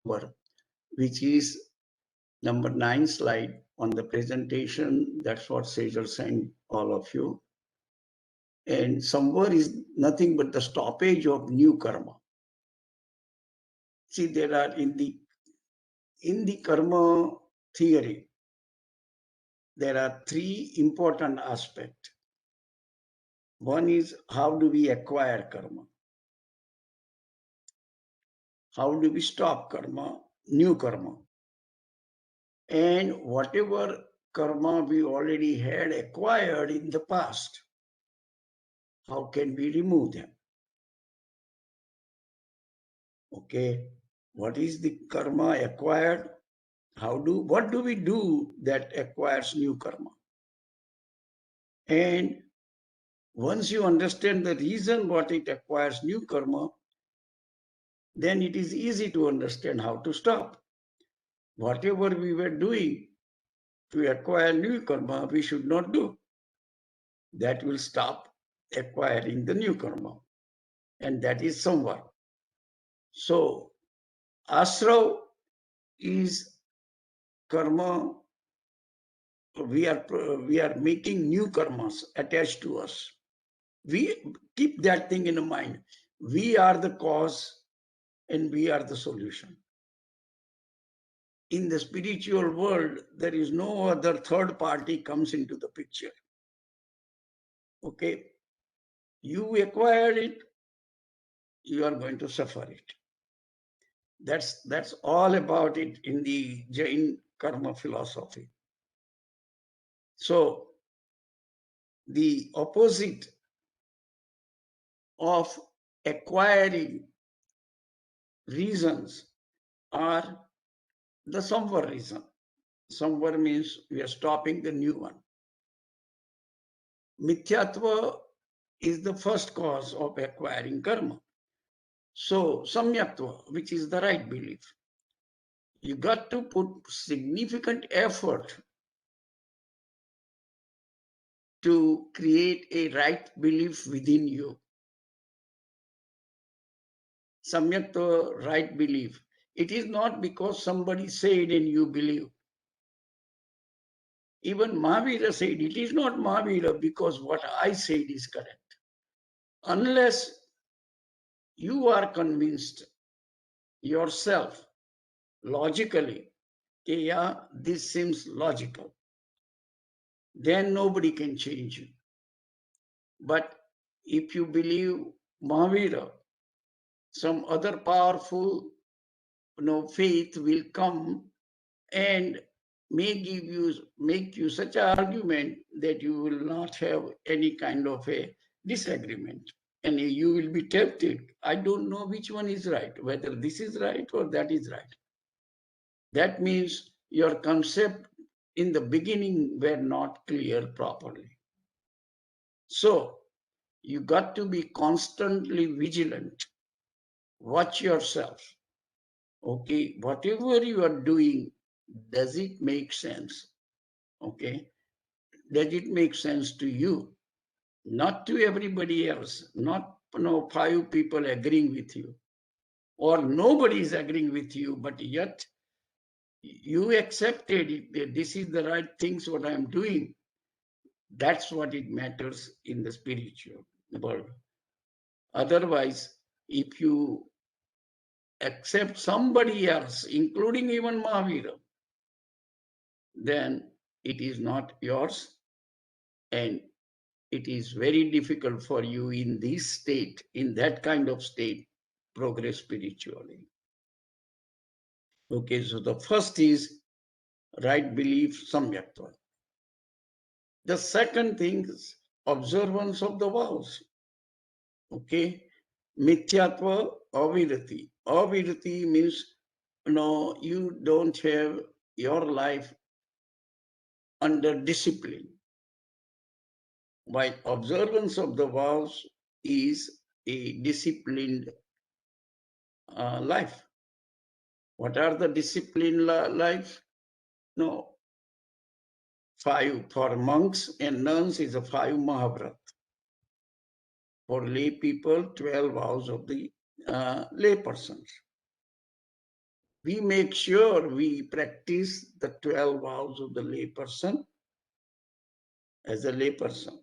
which is number 9 slide on the presentation. That's what Sejal sent all of you. And Samvar is nothing but the stoppage of new karma. See, there are in the karma theory, there are 3 important aspects. One is, how do we acquire karma? How do we stop karma, new karma? And whatever karma we already had acquired in the past, how can we remove them? Okay, what is the karma acquired? What do we do that acquires new karma? And once you understand the reason what it acquires new karma, then it is easy to understand how to stop. Whatever we were doing to acquire new karma, we should not do. That will stop acquiring the new karma. And that is Samvar. So, Asrav is karma. We are making new karmas attached to us. We keep that thing in mind. We are the cause and we are the solution. In the spiritual world, there is no other third party comes into the picture. Okay, you acquired it, you are going to suffer it. That's all about it in the Jain karma philosophy. So the opposite of acquiring reasons are the Samvar reason. Samvar means we are stopping the new one. Mithyatva is the first cause of acquiring karma. So Samayaktva, which is the right belief, you got to put significant effort to create a right belief within you. Samayaktva, right belief. It is not because somebody said and you believe. Even Mahavira said, it is not Mahavira because what I said is correct. Unless you are convinced yourself logically, yeah, this seems logical, then nobody can change you. But if you believe Mahavira, some other powerful faith will come and make you such an argument that you will not have any kind of a disagreement. And you will be tempted. I don't know which one is right, whether this is right or that is right. That means your concept in the beginning were not clear properly. So you got to be constantly vigilant. Watch yourself. Okay, whatever you are doing, does it make sense? Okay, does it make sense to you? Not to everybody else, not 5 people agreeing with you, or nobody is agreeing with you, but yet you accepted it, that this is the right things what I am doing. That's what it matters in the spiritual world. Otherwise, if you accept somebody else, including even Mahavira, then it is not yours, and it is very difficult for you in this state, in that kind of state, progress spiritually. Okay, so the first is right belief, Samayaktva. The second thing is observance of the vows. Okay, Mithyatva, avirati. Avirati means, you don't have your life under discipline. While observance of the vows is a disciplined life. What are the disciplined life? No, 5 for monks and nuns is a 5 Mahabharat. For lay people, 12 vows of the lay persons. we make sure we practice the 12 vows of the layperson as a layperson.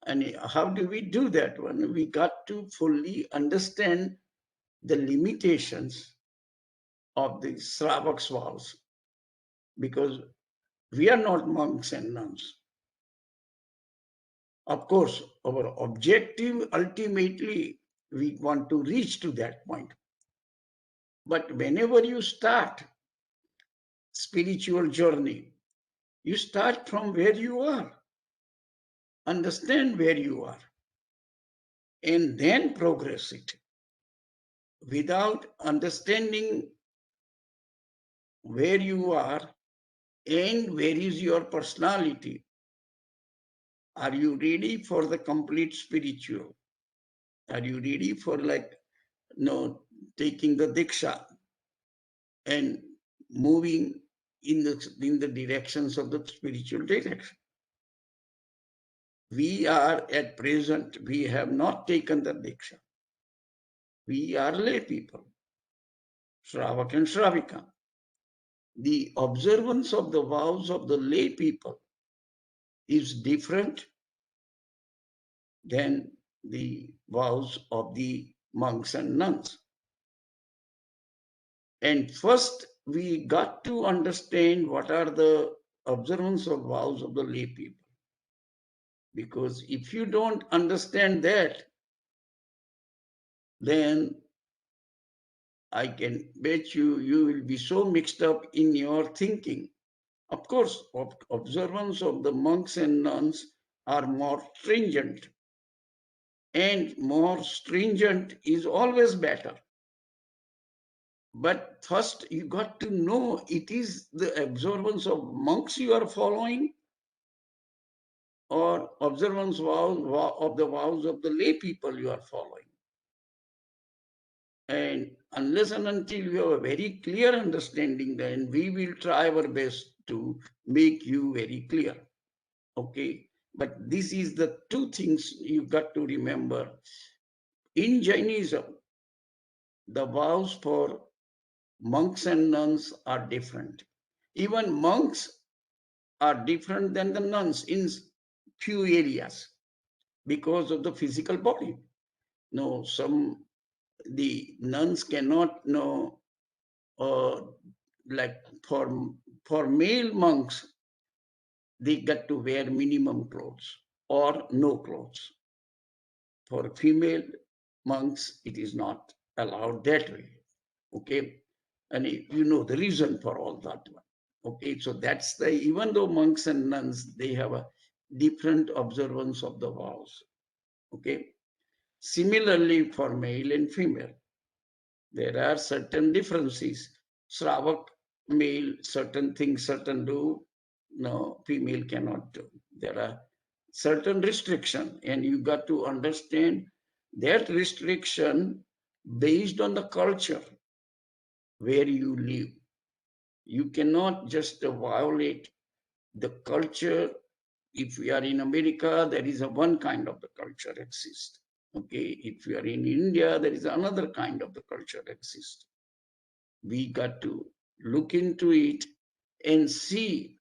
And how do we do that one? We got to fully understand the limitations of the Sravak's vows, because we are not monks and nuns. Of course, our objective, ultimately, we want to reach to that point. But whenever you start spiritual journey, you start from where you are. Understand where you are, and then progress it. Without understanding where you are and where is your personality, are you ready for the complete spiritual? Are you ready for taking the diksha and moving in the directions of the spiritual direction? We are at present, we have not taken the diksha. We are lay people, Shravak and Shravika. The observance of the vows of the lay people is different than the vows of the monks and nuns. And first, we got to understand what are the observance of vows of the lay people. Because if you don't understand that, then I can bet you, you will be so mixed up in your thinking. Of course, observance of the monks and nuns are more stringent. And more stringent is always better. But first, you got to know it is the observance of monks you are following, or observance of the vows of the lay people you are following. And unless and until you have a very clear understanding, then we will try our best to make you very clear. Okay? But this is the two things you got to remember. In Jainism, the vows for monks and nuns are different. Even monks are different than the nuns in few areas because of the physical body. No, the nuns cannot know, like for male monks, they got to wear minimum clothes or no clothes. For female monks, it is not allowed that way. Okay, and you know the reason for all that one. Okay, so that's the, even though monks and nuns, they have a different observance of the vows. Okay, similarly for male and female, there are certain differences. Shravak, male, certain things, certain do, no, female cannot do. There are certain restriction, and you got to understand that restriction based on the culture where you live. You cannot just violate the culture. If we are in America, there is a one kind of the culture exists. Okay, if you are in India, there is another kind of the culture exists. We got to look into it and see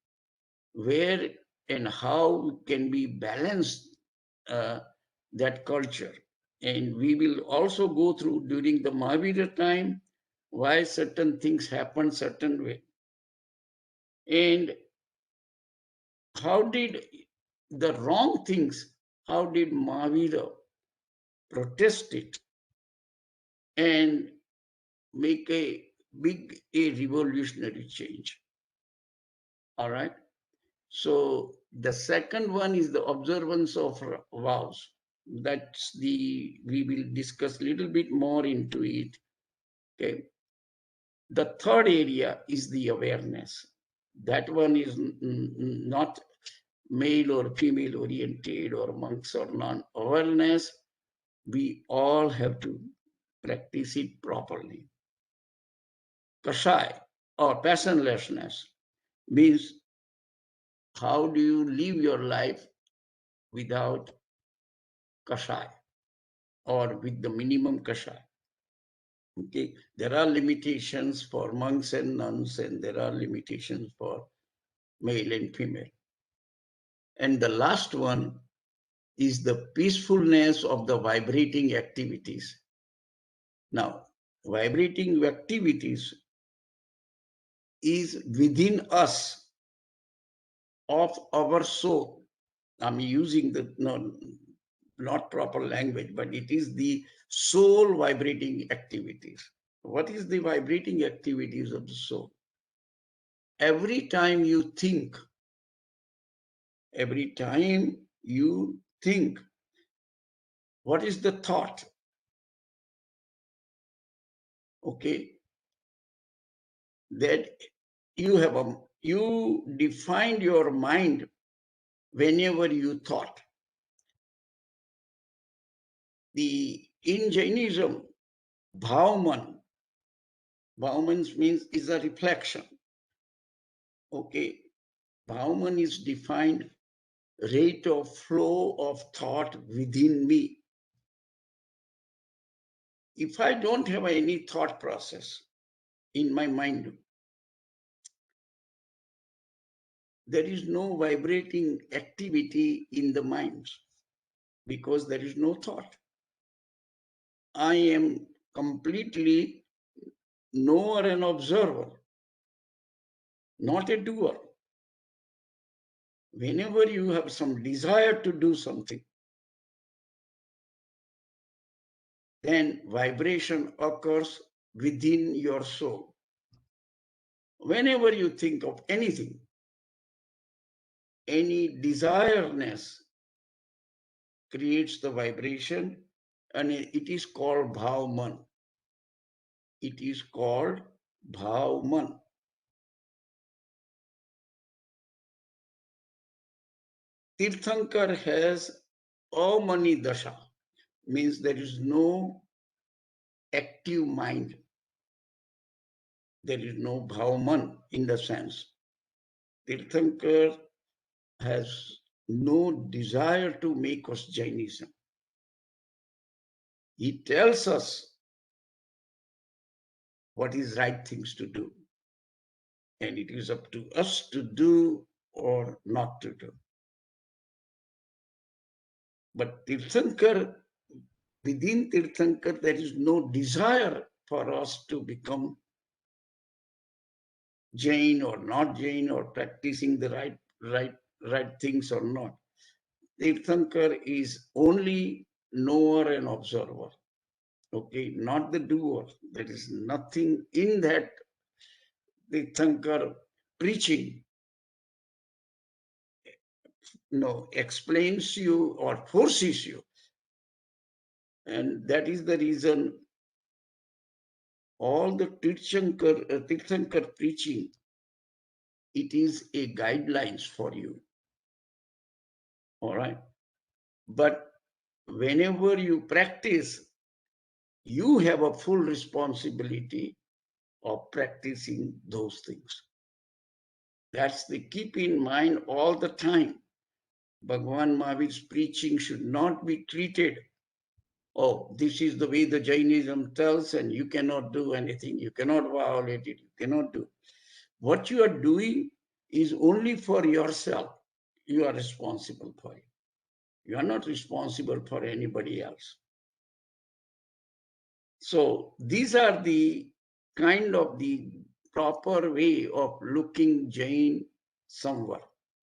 where and how can be balanced that culture. And we will also go through during the Mahavira time why certain things happen certain way. And how did the wrong things, how did Mahavira protest it and make a revolutionary change? All right. So the second one is the observance of vows. We will discuss a little bit more into it. Okay. The third area is the awareness. That one is not male or female oriented or monks or non-awareness. We all have to practice it properly. Kashaya or passionlessness means how do you live your life without Kashaya or with the minimum Kashaya. Okay, there are limitations for monks and nuns, and there are limitations for male and female. And the last one is the peacefulness of the vibrating activities. Now, vibrating activities is within us of our soul. I'm using the not proper language, but it is the soul vibrating activities. What is the vibrating activities of the soul? Every time you think, what is the thought? Okay, that you defined your mind whenever you thought. In Jainism, Bhavaman means is a reflection. Okay, Bhavaman is defined rate of flow of thought within me. If I don't have any thought process in my mind, there is no vibrating activity in the mind because there is no thought. I am completely knower and observer, not a doer. Whenever you have some desire to do something, then vibration occurs within your soul. Whenever you think of anything, any desireness creates the vibration, and it is called bhavaman. It is called bhavaman. Tirthankar has amani dasha, means there is no active mind. There is no bhavaman in the sense. Tirthankar has no desire to make us Jainism. He tells us what is right things to do. And it is up to us to do or not to do. But Tirthankar, within Tirthankar, there is no desire for us to become Jain or not Jain or practicing the right things or not. Tirthankar is only knower and observer. Okay, not the doer. There is nothing in that Tirthankar preaching explains you or forces you. And that is the reason all the Tirthankar preaching, it is a guidelines for you. All right. But whenever you practice, you have a full responsibility of practicing those things. That's the keep in mind all the time. Bhagavan Mahavir's preaching should not be treated, oh, this is the way the Jainism tells and you cannot do anything. You cannot violate it. You cannot do. What you are doing is only for yourself. You are responsible for it. You are not responsible for anybody else. So these are the kind of the proper way of looking Jain Samvar.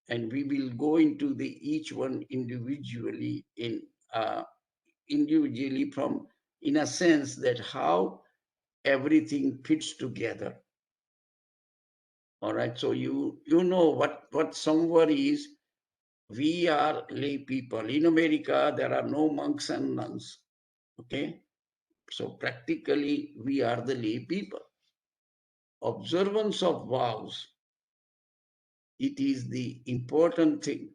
And we will go into the each one individually from, in a sense, that how everything fits together. All right. So you know what Samvar is. We are lay people. In America, there are no monks and nuns. Okay. So practically, we are the lay people. Observance of vows, it is the important thing.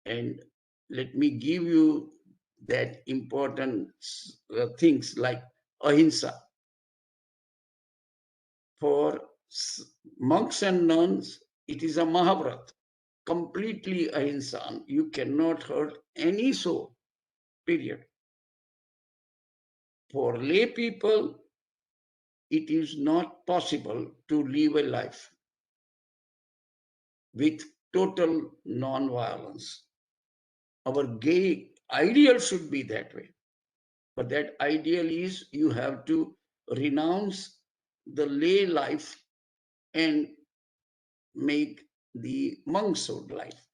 And let me give you that important things like ahimsa. For monks and nuns, it is a mahavrat, completely ahimsa. You cannot hurt any soul, period. For lay people, it is not possible to live a life with total non-violence. Our gay ideal should be that way. But that ideal is you have to renounce the lay life and make the monkshood life,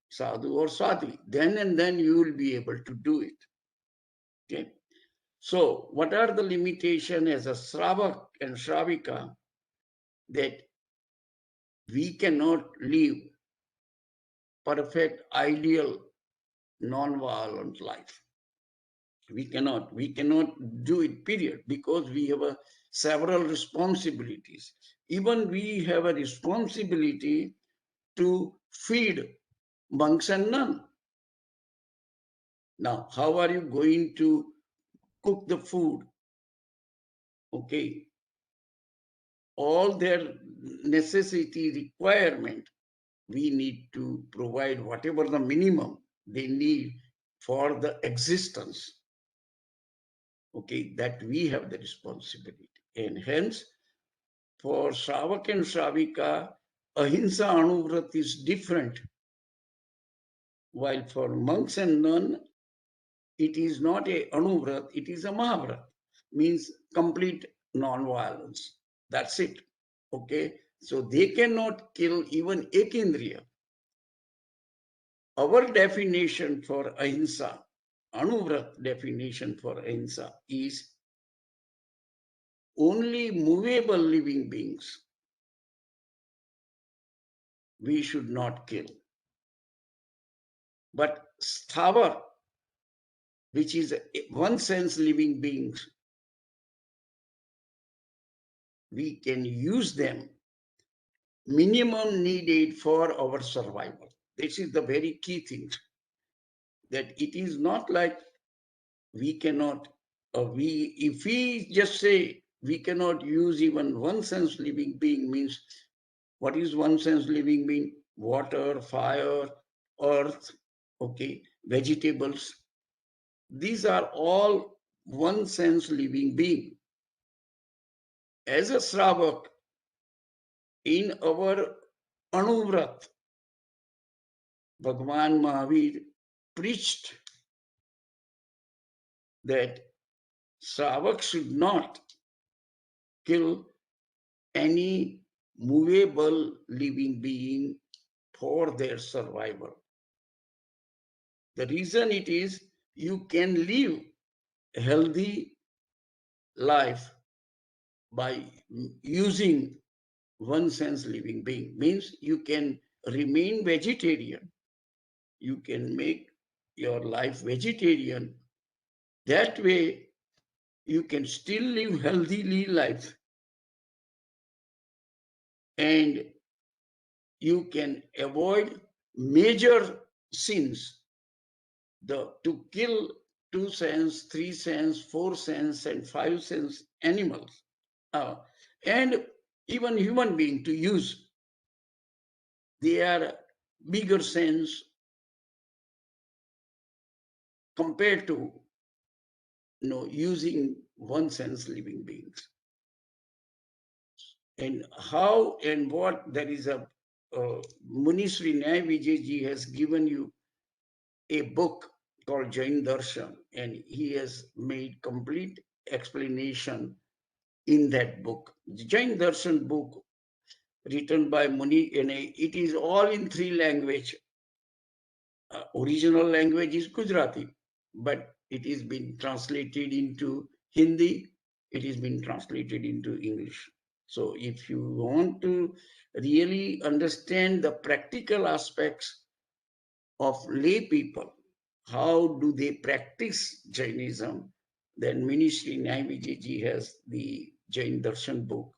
sadhu or sadhvi. Then and then you will be able to do it. Okay. So what are the limitations as a Shravak and Shravika that we cannot live perfect, ideal, non-violent life? We cannot do it, period, because we have several responsibilities. Even we have a responsibility to feed monks and nuns. Now, how are you going to cook the food? Okay. All their necessity requirement, we need to provide whatever the minimum they need for the existence. Okay, that we have the responsibility. And hence, for Shravak and Shravika, Ahimsa Anuvrat is different. While for monks and nuns, it is not a Anuvrat, it is a Mahavrat, means complete non-violence. That's it. Okay, so they cannot kill even Ekindriya. Our definition for Ahimsa, Anuvrat definition for Ahimsa is only movable living beings we should not kill. But Sthavar, which is one sense living beings, we can use them minimum needed for our survival. This is the very key thing, that it is not like we cannot, if we just say we cannot use even one sense living being, means what is one sense living being? Water, fire, earth, okay, vegetables. These are all one sense living being. As a Shravak, in our Anuvrat, Bhagavan Mahavir preached that Shravak should not kill any movable living being for their survival. The reason it is, you can live a healthy life by using one sense living being. Means you can remain vegetarian. You can make your life vegetarian. That way, you can still live healthily life. And you can avoid major sins. To kill 2 cents, 3 cents, 4 cents, and 5 cents animals, and even human being to use, they are bigger sense compared to using one sense living beings. And how and what, there is a Munisri Nyaya Vijay ji has given you a book called Jain Darshan, and he has made complete explanation in that book. The Jain Darshan book, written by Muni, and it is all in 3 languages. Original language is Gujarati, but it is been translated into Hindi, it has been translated into English. So if you want to really understand the practical aspects of lay people, how do they practice Jainism, then Ministry Nyaya Vijay ji has the Jain Darshan book.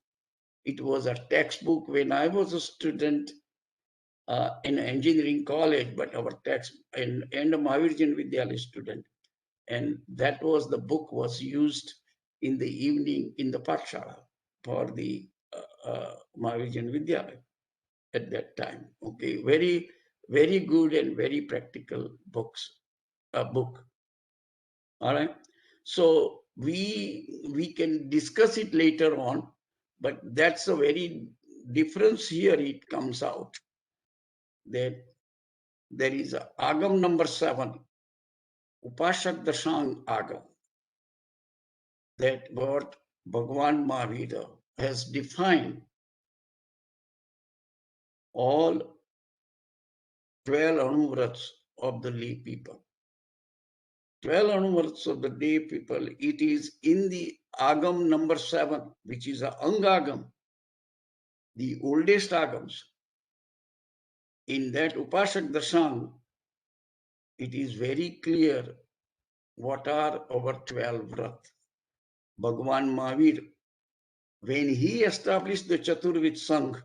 It was a textbook when I was a student in engineering college, but our text and a Mahavir Jain Vidyalaya student. And that was, the book was used in the evening in the Pathshala for the Mahavir Jain Vidyalaya at that time. Okay, very, very good and very practical book. All right. So we can discuss it later on, but that's a very difference here. It comes out that there is a Agam number 7, Upashak Dashang Agam, that what Bhagavan Mahavira has defined all 12 anuvrats of the lay people. 12 anuvrats of the lay people, it is in the Agam number 7, which is a Angagam, the oldest Agams. In that Upashak Dashang, it is very clear what are our 12 vrat. Bhagavan Mahavir, when he established the Chaturvid Sangh,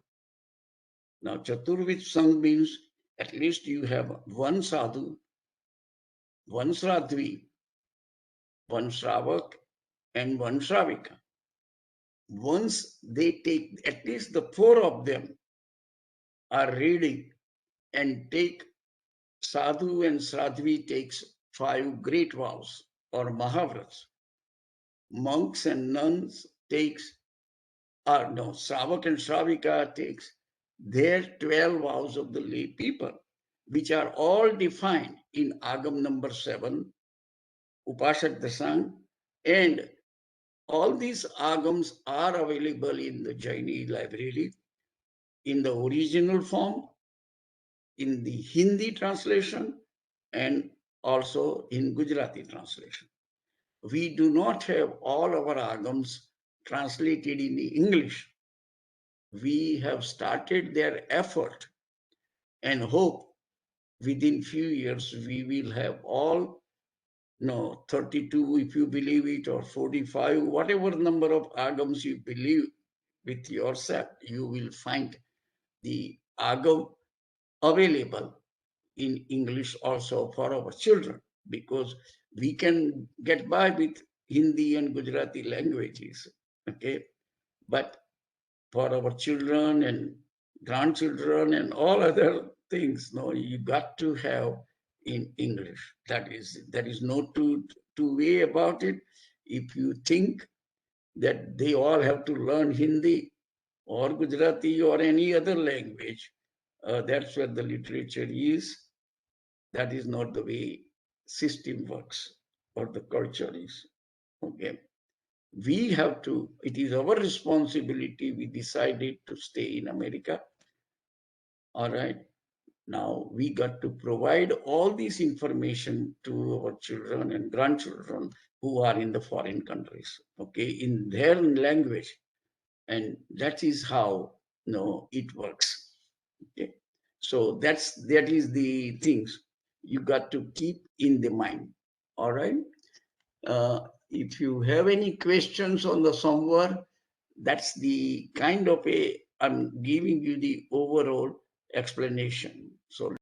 now Chaturvid Sangh means at least you have one sadhu, one Sradvi, one Shravak, and one Shravika. Once they take, at least the 4 of them are ready and take, Sadhu and Sradvi takes 5 great vows or Mahavrats. Monks and nuns takes, Shravak and Shravika takes their 12 vows of the lay people, which are all defined in Agam number 7, Upashak Dasang, and all these Agams are available in the Jaina library in the original form, in the Hindi translation, and also in Gujarati translation. We do not have all our Agams translated in English. We have started their effort and hope within few years we will have all, 32 if you believe it, or 45, whatever number of Agams you believe with yourself, you will find the Agam available in English also for our children, because we can get by with Hindi and Gujarati languages, okay? But for our children and grandchildren and all other things, you got to have in English. There is no two way about it. If you think that they all have to learn Hindi or Gujarati or any other language, that's where the literature is. That is not the way system works or the culture is. Okay. We have to, it is our responsibility. We decided to stay in America. All right. Now we got to provide all this information to our children and grandchildren who are in the foreign countries, okay, in their language. And that is how it works. Okay. So that is the things you got to keep in the mind. All right. If you have any questions on the Samvar, that's the kind of I'm giving you the overall explanation. So